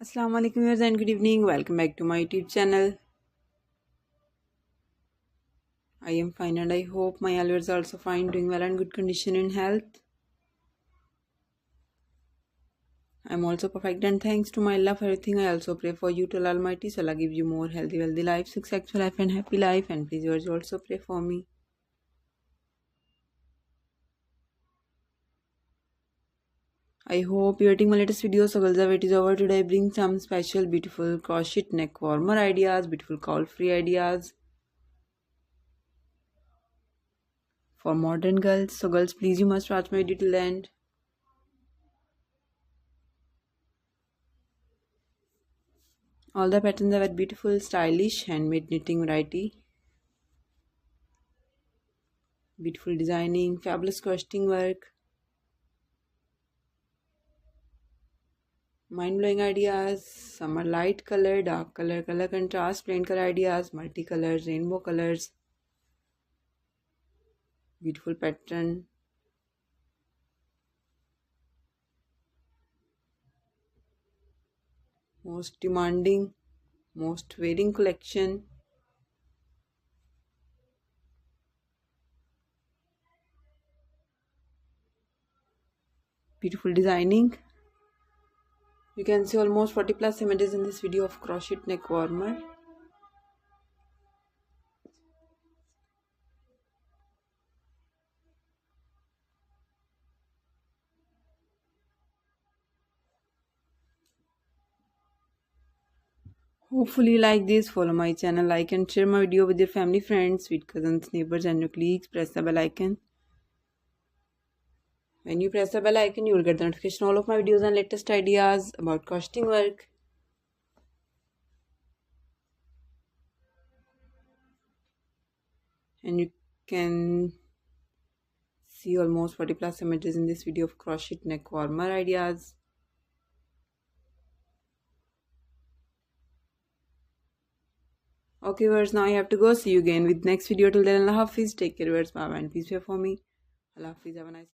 Assalamu alaikum viewers and good evening. Welcome back to my YouTube channel. I am fine and I hope my viewers are also fine, doing well and good condition in health. I am also perfect and thanks to my Allah for everything. I also pray for you to Allah Almighty so Allah give you more healthy, wealthy life, successful life and happy life. And please viewers also pray for me. I hope you are getting my latest video. So girls, the wait is over. Today I bring some special beautiful crochet neck warmer ideas, beautiful cowl free ideas for modern girls. So girls, please you must watch my video till the end. All the patterns are beautiful, stylish, handmade knitting variety. Beautiful designing, fabulous crocheting work. Mind-blowing ideas. Some are light color, dark color, color contrast, plain color ideas, multicolors, rainbow colors. Beautiful pattern. Most demanding, most wearing collection. Beautiful designing. You can see almost 40 plus images in this video of crochet neck warmer. Hopefully you like this. Follow my channel, like and share my video with your family, friends, sweet cousins, neighbors and your colleagues. Press the bell icon. When you press the bell icon, you will get the notification all of my videos and latest ideas about crocheting work. And you can see almost 40 plus images in this video of crochet neck warmer ideas. Okay viewers, now I have to go. See you again with next video. Till then, Allah Hafiz. Take care viewers. Bye and peace be for me. Allah Hafiz. Have a nice